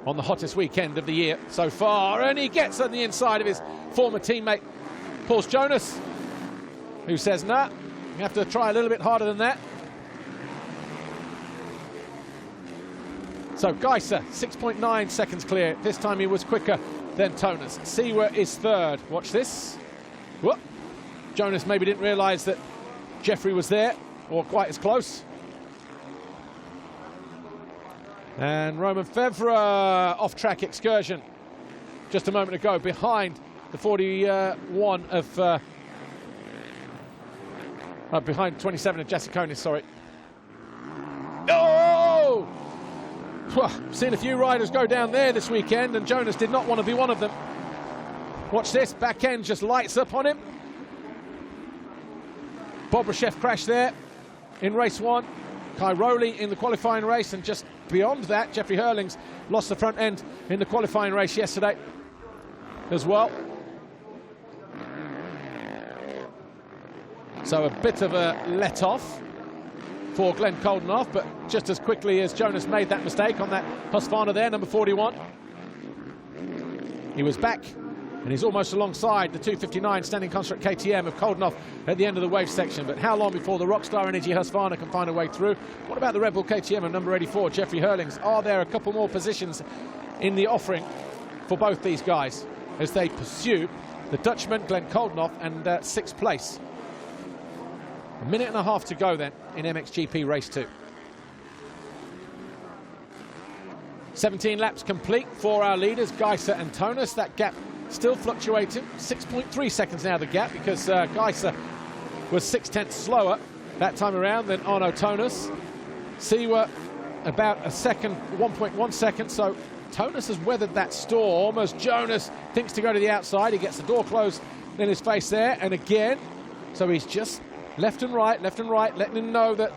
on the hottest weekend of the year so far, and he gets on the inside of his former teammate, Paul Jonas, who says, nah, you have to try a little bit harder than that. So Geyser, 6.9 seconds clear. This time he was quicker than Tonus. Seewer is 3rd. Watch this. Whoop. Jonas maybe didn't realise that Jeffrey was there, or quite as close. And Roman Fevre, off-track excursion just a moment ago behind the 41 of... behind 27 of Jasikonis, sorry. Oh! Well, seen a few riders go down there this weekend, and Jonas did not want to be one of them. Watch this, back end just lights up on him. Bobrashev crashed there in race 1. Cairoli in the qualifying race, and just beyond that, Jeffrey Hurlings lost the front end in the qualifying race yesterday as well. So a bit of a let-off for Glenn Coldenhoff, but just as quickly as Jonas made that mistake on that Husqvarna there, number 41, he was back, and he's almost alongside the 259 standing construct KTM of Coldenhoff at the end of the wave section. But how long before the Rockstar Energy Husqvarna can find a way through? What about the Red Bull KTM of number 84, Jeffrey Hurlings? Are there a couple more positions in the offering for both these guys as they pursue the Dutchman, Glenn Coldenhoff, and 6th place? A minute and a half to go then in MXGP Race 2. 17 laps complete for our leaders, Geyser and Tonus. That gap still fluctuating. 6.3 seconds now the gap, because Geyser was 6/10 slower that time around than Arnaud Tonus. Seewer about a second, 1.1 seconds. So Tonus has weathered that storm as Jonas thinks to go to the outside. He gets the door closed in his face there, and again. So he's just left and right, letting him know that,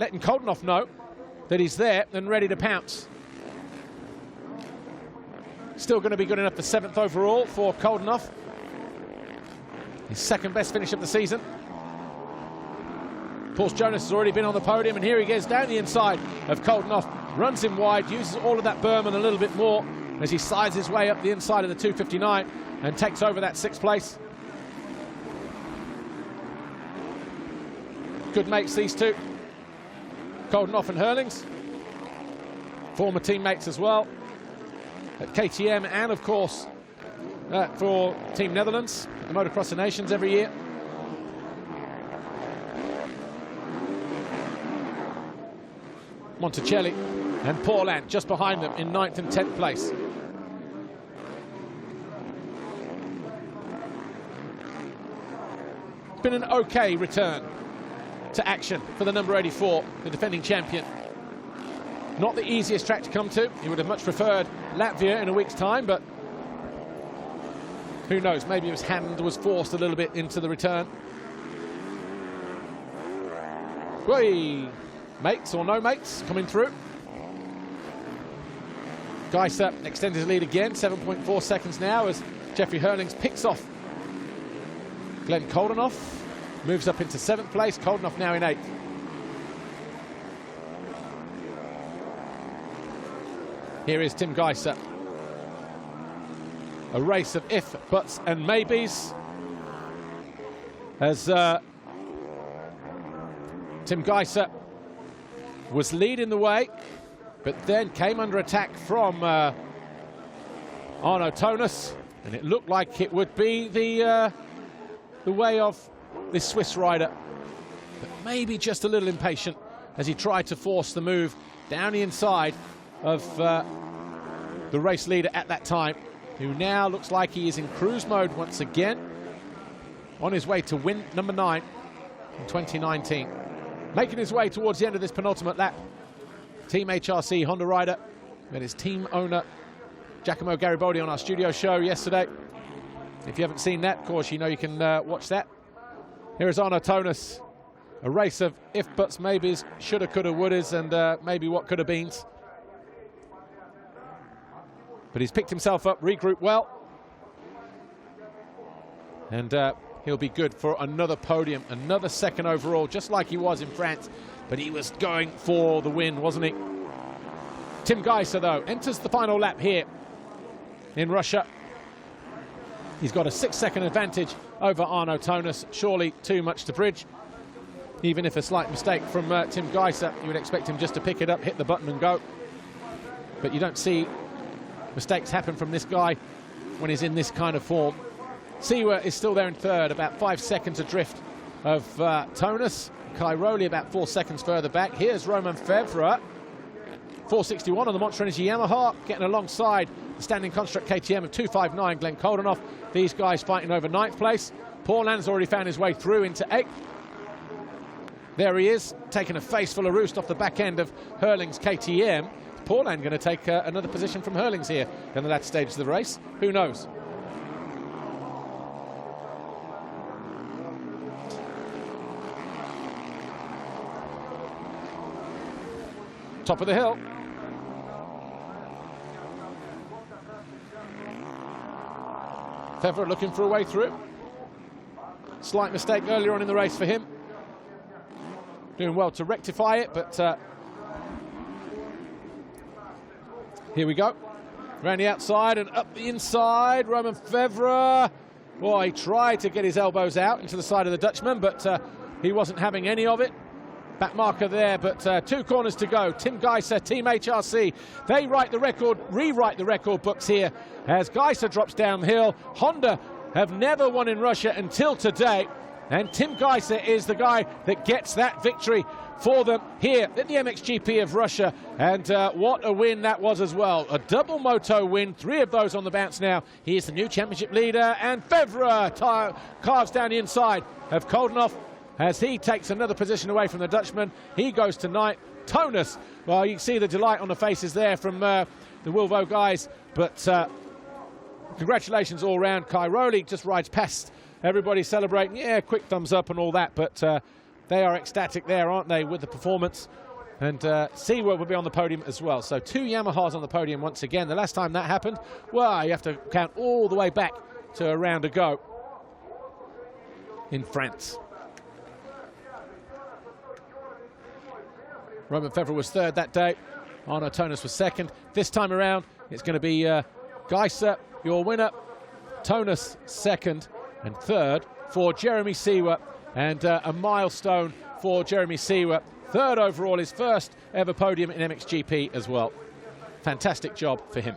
letting Coldenhoff know that he's there and ready to pounce. Still going to be good enough for 7th overall for Coldenhoff. His 2nd best finish of the season. Paul Jonas has already been on the podium, and here he goes down the inside of Coldenhoff, runs him wide, uses all of that berm and a little bit more as he slides his way up the inside of the 259 and takes over that 6th place. Good mates, these two, Coldenhoff and Hurlings, former teammates as well at KTM, and of course for Team Netherlands, the Motocross of Nations every year. Monticelli and Paulin just behind them in 9th and 10th place. It's been an okay return to action for the number 84, the defending champion. Not the easiest track to come to. He would have much preferred Latvia in a week's time, but Who knows, maybe his hand was forced a little bit into the return. Whee! Mates or no mates coming through. Geyser extends his lead again, 7.4 seconds now as Jeffrey Hurlings picks off Glenn Coldenhoff. Moves up into 7th place, Coldenhoff now in 8th. Here is Tim Gajser. A race of if, buts and maybes. As Tim Gajser was leading the way, but then came under attack from Arnaud Tonus, and it looked like it would be the way of this Swiss rider, but maybe just a little impatient as he tried to force the move down the inside of the race leader at that time, who now looks like he is in cruise mode once again, on his way to win number 9 in 2019. Making his way towards the end of this penultimate lap, Team HRC Honda rider, and his team owner, Giacomo Garibaldi, on our studio show yesterday. If you haven't seen that, of course, you know you can watch that. Here is Arnaud Tonus, a race of if, buts, maybes, shoulda, coulda, wouldas, and maybe what could have beens. But he's picked himself up, regrouped well. And he'll be good for another podium, another 2nd overall, just like he was in France. But he was going for the win, wasn't he? Tim Gajser, though, enters the final lap here in Russia. He's got a 6-second advantage over Arnaud Tonus. Surely too much to bridge. Even if a slight mistake from Tim Gajser, you would expect him just to pick it up, hit the button and go. But you don't see mistakes happen from this guy when he's in this kind of form. Seewer is still there in 3rd, about 5 seconds adrift of Tonus. Cairoli about 4 seconds further back. Here's Romain Febvre, 461 on the Monster Energy Yamaha, getting alongside the standing construct KTM of 259, Glenn Coldenhoff. These guys fighting over 9th place. Paul Land's already found his way through into 8th. There he is, taking a face full of roost off the back end of Hurlings' KTM. Paul Land going to take another position from Hurlings here in the latter stages of the race. Who knows? Top of the hill. Febvre looking for a way through. Slight mistake earlier on in the race for him. Doing well to rectify it, but here we go. Around the outside and up the inside. Romain Febvre. Boy, he tried to get his elbows out into the side of the Dutchman, but he wasn't having any of it. Back marker there, but 2 corners to go. Tim Gajser, Team HRC, they rewrite the record books here as Gajser drops downhill. Honda have never won in Russia until today, and Tim Gajser is the guy that gets that victory for them here at the MXGP of Russia, and what a win that was as well. A double moto win, 3 of those on the bounce now. He is the new championship leader, and Febvre carves down the inside of Coldenhoff as he takes another position away from the Dutchman. He goes to 9th. Tonus, well, you can see the delight on the faces there from the Wilvo guys, but congratulations all round. Cairoli just rides past everybody celebrating. Yeah, quick thumbs up and all that, but they are ecstatic there, aren't they, with the performance. And Seewer will be on the podium as well. So 2 Yamahas on the podium once again. The last time that happened, well, you have to count all the way back to a round ago in France. Romain Febvre was 3rd that day. Arnaud Tonus was 2nd. This time around, it's going to be Gajser, your winner. Tonus 2nd and 3rd for Jeremy Seewer. And a milestone for Jeremy Seewer. 3rd overall, his 1st ever podium in MXGP as well. Fantastic job for him.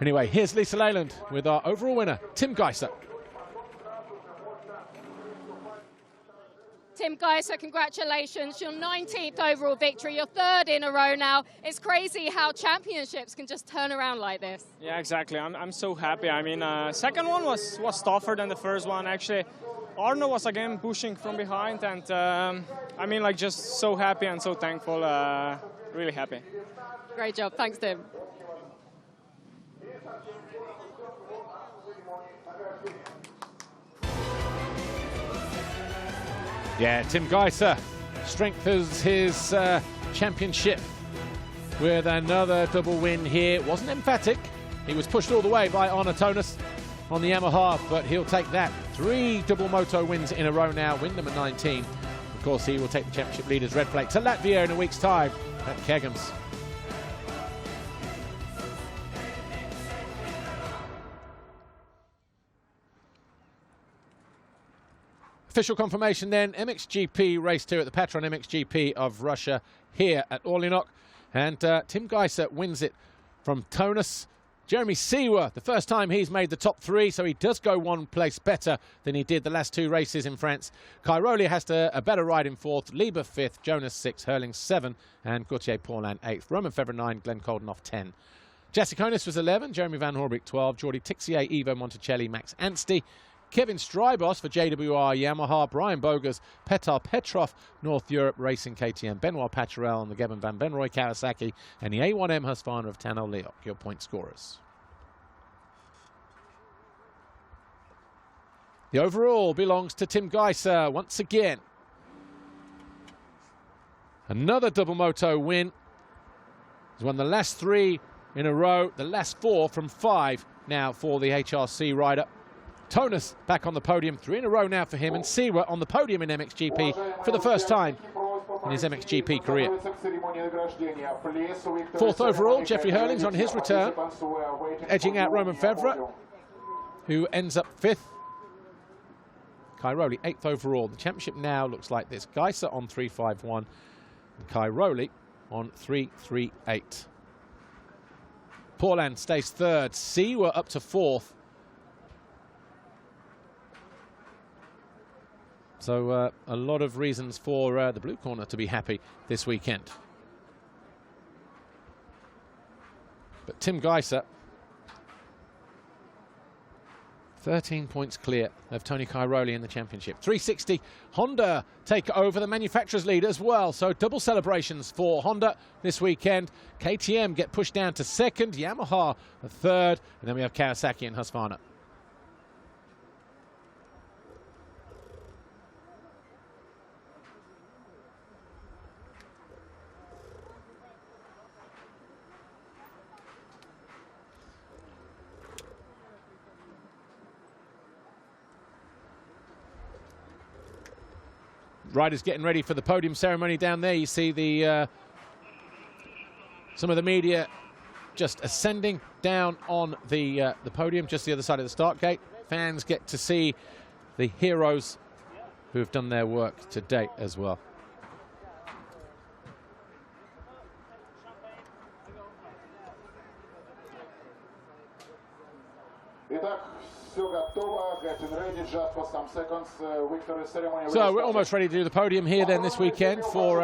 Anyway, here's Lisa Leyland with our overall winner, Tim Gajser. Tim, Tim Gajser, congratulations. Your 19th overall victory, your third in a row now. It's crazy how championships can just turn around like this. Yeah, exactly. I'm so happy. I mean, second one was tougher than the first one. Actually, Arnaud was again pushing from behind, and I mean, like, just so happy and so thankful. Really happy. Great job. Thanks, Tim. Yeah, Tim Gajser strengthens his championship with another double win here. Wasn't emphatic. He was pushed all the way by Arnaud Tonus on the Yamaha, but he'll take that. 3 double moto wins in a row now, win number 19. Of course, he will take the championship leader's red flag to Latvia in a week's time at Kegums. Official confirmation then, MXGP Race 2 at the Patron MXGP of Russia here at Orlyanoq. And Tim Gajser wins it from Tonus. Jeremy Seewer, the first time he's made the top 3, so he does go one place better than he did the last 2 races in France. Cairoli has a better ride in 4th, Lieber 5th, Jonas 6th, Hurling 7th, and Gauthier Paulin 8th. Roman Febvre 9, Glenn Coldenhoff 10. Jessiconis was 11, Jeremy Van Horbreek 12, Jordi Tixier, Ivo Monticelli, Max Anstey, Kevin Strybos for JWR Yamaha, Brian Bogers, Petar Petrov, North Europe Racing KTM, Benoit Paturel and the Gavin Van Benroy Kawasaki, and the A1M Husqvarna of Tano Leok, your point scorers. The overall belongs to Tim Gajser once again. Another double moto win. He's won the last 3 in a row, the last 4 from 5 now for the HRC rider. Tonus back on the podium, 3 in a row now for him, and Seewer on the podium in MXGP for the first time in his MXGP career. 4th overall, Jeffrey Hurling's on his return, edging out Roman Febvre, who ends up 5th. Cairoli 8th overall. The championship now looks like this. Gajser on 3.51, and Cairoli on 3.38. Paulin stays 3rd, Seewer up to 4th. So a lot of reasons for the blue corner to be happy this weekend. But Tim Gajser, 13 points clear of Tony Cairoli in the championship. 360, Honda take over the manufacturer's lead as well. So double celebrations for Honda this weekend. KTM get pushed down to 2nd, Yamaha a 3rd, and then we have Kawasaki and Husqvarna. Riders getting ready for the podium ceremony down there. You see the some of the media just ascending down on the podium, just the other side of the start gate. Fans get to see the heroes who have done their work to date as well. So we're almost ready to do the podium here then this weekend for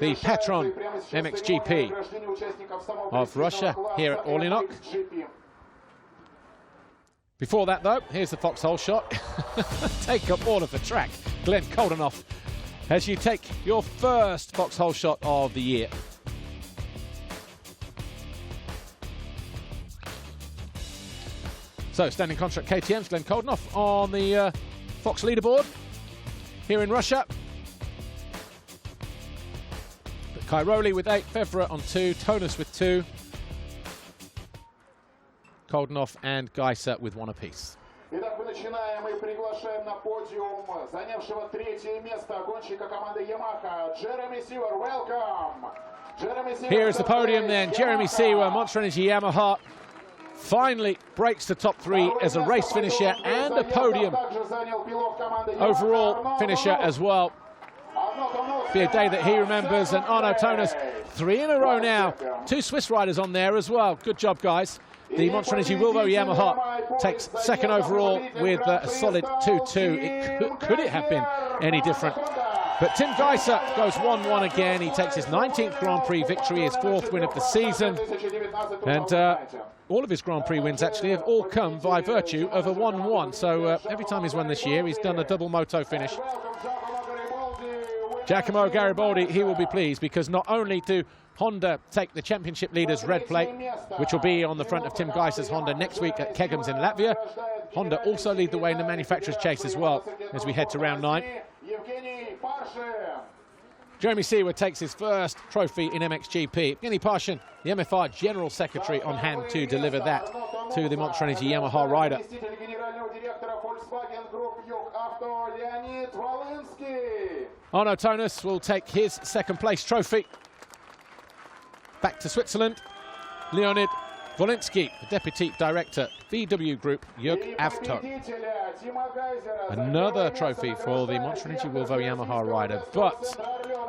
the Patron MXGP of Russia here at Orlyanoq. Before that though, here's the foxhole shot. Take up all of the track. Glenn Coldenhoff, as you take your first foxhole shot of the year. So, standing contract KTM's Glenn Coldenhoff on the Fox leaderboard here in Russia. But Cairoli with 8, Febvre on 2, Tonus with 2, Coldenhoff and Gajser with 1 apiece. Итак, мы начинаем и приглашаем на подиум занявшего 3-е место гонщика команды Yamaha, Jeremy Seewer. Welcome! Here is the podium then, Jeremy Seewer, Monster Energy Yamaha. Finally breaks the top 3 as a race finisher and a podium overall finisher as well. Be a day that he remembers. And Arnaud Tonus, 3 in a row now. 2 Swiss riders on there as well. Good job, guys. The Monster Energy Wilvo Yamaha takes second overall with a solid 2-2. Could it have been any different? But Tim Gajser goes 1-1 again. He takes his 19th Grand Prix victory, his 4th win of the season. And all of his Grand Prix wins actually have all come by virtue of a 1-1. So every time he's won this year, he's done a double moto finish. Giacomo Garibaldi, he will be pleased because not only do Honda take the championship leaders red plate, which will be on the front of Tim Gajser's Honda next week at Kegums in Latvia, Honda also lead the way in the manufacturer's chase as well as we head to round 9. Jeremy Seewer takes his first trophy in MXGP. Evgeny Parshin, the MFR General Secretary, on hand to deliver that to the Monster Energy Yamaha rider. Arnaud Tonus will take his second place trophy. Back to Switzerland, Leonid Wolinski, the Deputy Director, VW Group, Jörg Avto. Another trophy for the Monster Energy Wilvo Yamaha rider, but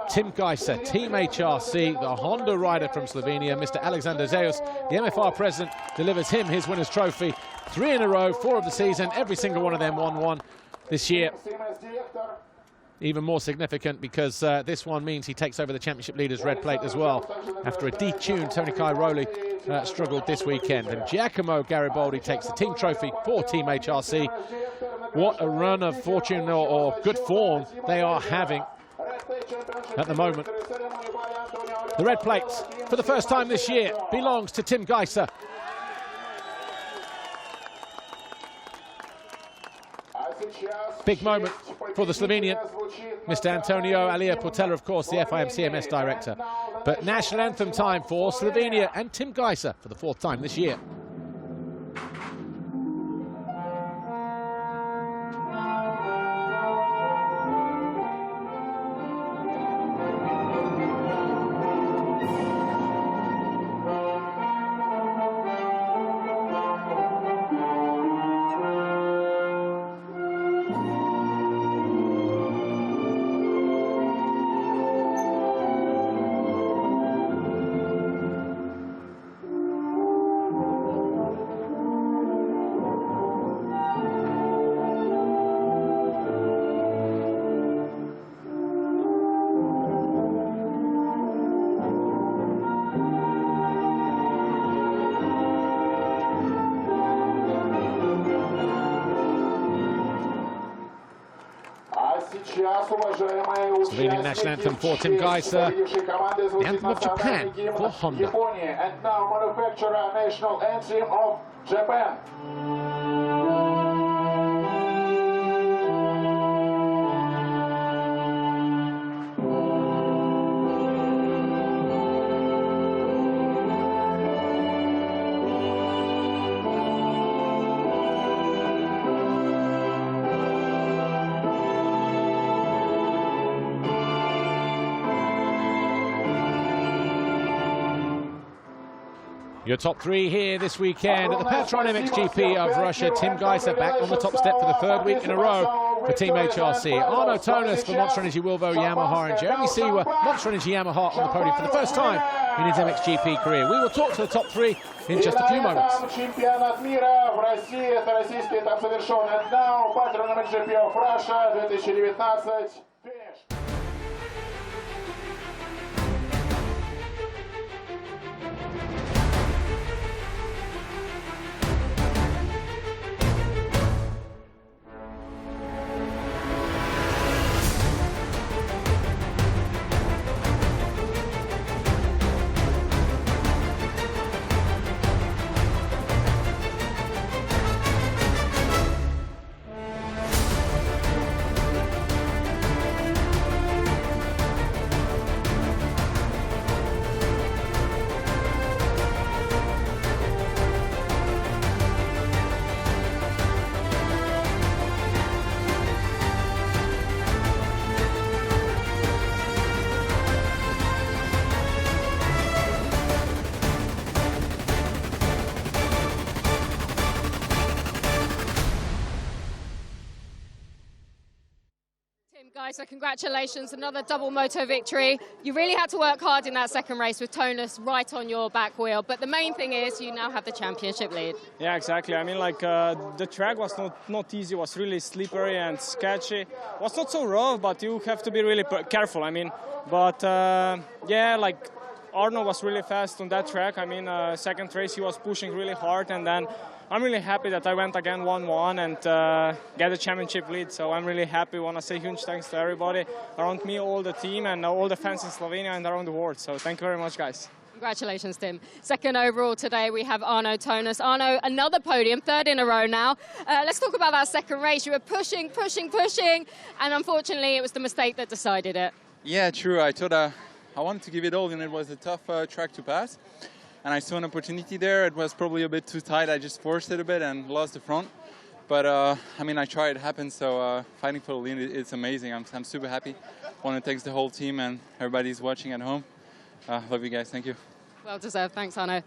Tim Gajser, Team HRC, the Honda rider from Slovenia, Mr. Alexander Zeus, the MFR president, delivers him his winner's trophy. 3 in a row, 4 of the season, every single one of them 1-1 this year. Even more significant because this one means he takes over the championship leaders red plate as well after a detuned Tony Cairoli struggled this weekend. And Giacomo Garibaldi takes the team trophy for Team HRC. What a run of fortune or good form they are having at the moment. The red plate for the first time this year belongs to Tim Gajser. Big moment for the Slovenian, Mr. Antonio Alia Portela, of course, the FIM CMS director. But national anthem time for Slovenia and Tim Gajser for the 4th time this year. Slovenian national anthem for Tim Gajser, the anthem of Japan for Honda. And now manufacturer national anthem of Japan. Your top 3 here this weekend at the PATRON MXGP of Russia. Tim Gajser back on the top step for the 3rd week in a row for Team HRC. Arnaud Tonus for Monster Energy Wilvo Yamaha, and Jeremy Seewer, Monster Energy Yamaha, on the podium for the first time in his MXGP career. We will talk to the top 3 in just a few moments. Чемпионат мира в России, это российский этап завершен. And now, Patron MXGP of Russia 2019. Geyser, congratulations, another double moto victory. You really had to work hard in that second race with Tonus right on your back wheel, but the main thing is you now have the championship lead. Yeah, exactly. I mean, like, the track was not easy, it was really slippery and sketchy. It was not so rough, but you have to be really careful, I mean. But, yeah, like, Arnaud was really fast on that track. I mean, second race he was pushing really hard, and then I'm really happy that I went again 1-1 and get a championship lead. So I'm really happy. Want to say huge thanks to everybody around me, all the team, and all the fans in Slovenia and around the world. So thank you very much, guys. Congratulations, Tim. Second overall today, we have Arnaud Tonus. Arnaud, another podium, third in a row now. Let's talk about that second race. You were pushing, and unfortunately, it was the mistake that decided it. Yeah, true. I thought I wanted to give it all, and it was a tough track to pass. And I saw an opportunity there. It was probably a bit too tight. I just forced it a bit and lost the front. But, I mean, I tried. It happened. So fighting for the lead, it's amazing. I'm super happy. Want to thank the whole team and everybody who's watching at home. Love you guys. Thank you. Well deserved. Thanks, Arnaud.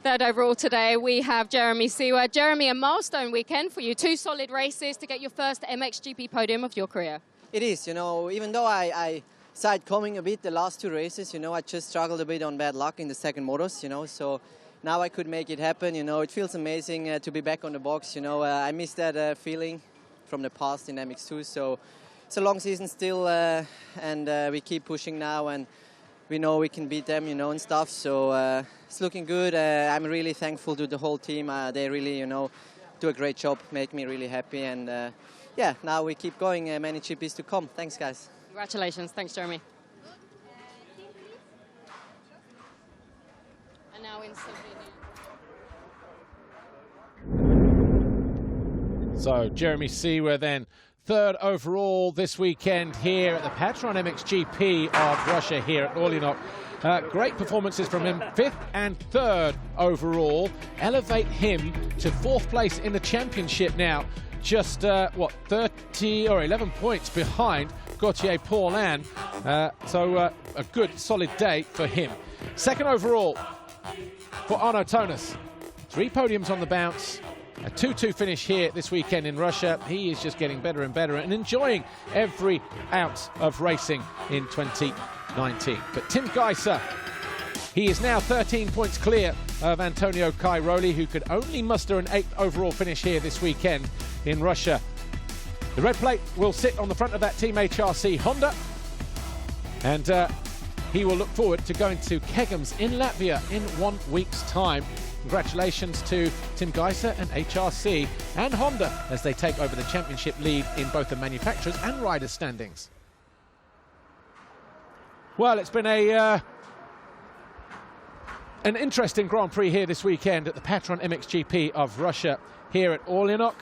Third overall today, we have Jeremy Seewer. Jeremy, a milestone weekend for you. 2 solid races to get your first MXGP podium of your career. It is, you know, even though I side coming a bit the last 2 races, you know, I just struggled a bit on bad luck in the second motos, you know, so now I could make it happen, you know. It feels amazing to be back on the box, you know. I miss that feeling from the past in MX2, so it's a long season still, and we keep pushing now, and we know we can beat them, you know, and stuff, so it's looking good. I'm really thankful to the whole team. They really, you know, do a great job, make me really happy, and yeah, now we keep going, many GPs to come. Thanks, guys. Congratulations. Thanks, Jeremy. And now in Slovenia. So Jeremy Seewer then third overall this weekend here at the PATRON MXGP of Russia here at Orlyanoq. Great performances from him, 5th and 3rd overall. Elevate him to 4th place in the championship now. Just, 30 or 11 points behind Gauthier Paulin. So a good, solid day for him. 2nd overall for Arnaud Tonus. 3 podiums on the bounce. A 2-2 finish here this weekend in Russia. He is just getting better and better and enjoying every ounce of racing in 2019. But Tim Gajser, he is now 13 points clear of Antonio Cairoli, who could only muster an 8th overall finish here this weekend in Russia. The red plate will sit on the front of that Team HRC Honda, and he will look forward to going to Kegums in Latvia in 1 week's time. Congratulations to Tim Gajser and HRC and Honda as they take over the championship lead in both the manufacturers and riders standings. Well, it's been an interesting Grand Prix here this weekend at the PATRON MXGP of Russia here at Orlyanoq.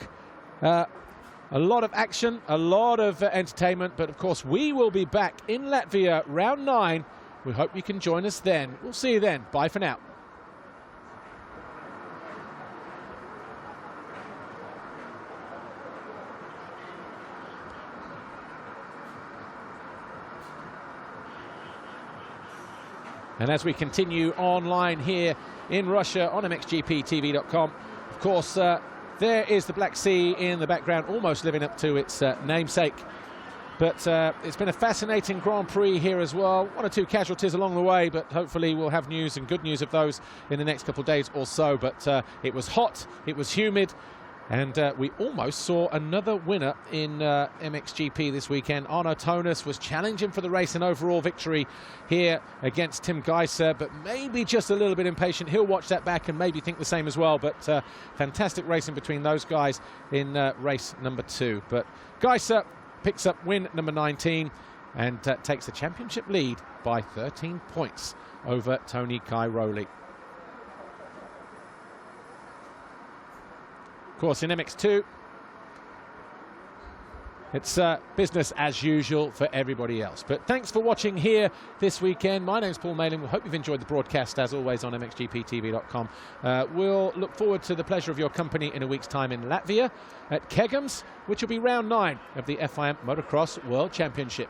A lot of action, a lot of entertainment, but of course we will be back in Latvia round 9. We hope you can join us then. We'll see you then. Bye for now. And as we continue online here in Russia on MXGPTV.com, of course, there is the Black Sea in the background, almost living up to its namesake. But it's been a fascinating Grand Prix here as well. 1 or 2 casualties along the way, but hopefully we'll have news and good news of those in the next couple of days or so. But it was hot, it was humid, and we almost saw another winner in MXGP this weekend. Arnaud Tonus was challenging for the race and overall victory here against Tim Gajser, but maybe just a little bit impatient. He'll watch that back and maybe think the same as well. But fantastic racing between those guys in race number 2. But Geyser picks up win number 19 and takes the championship lead by 13 points over Tony Cairoli. Of course, in MX2, it's business as usual for everybody else. But thanks for watching here this weekend. My name's Paul Malin. We hope you've enjoyed the broadcast, as always, on MXGPTV.com. We'll look forward to the pleasure of your company in a week's time in Latvia at Kegums, which will be round 9 of the FIM Motocross World Championship.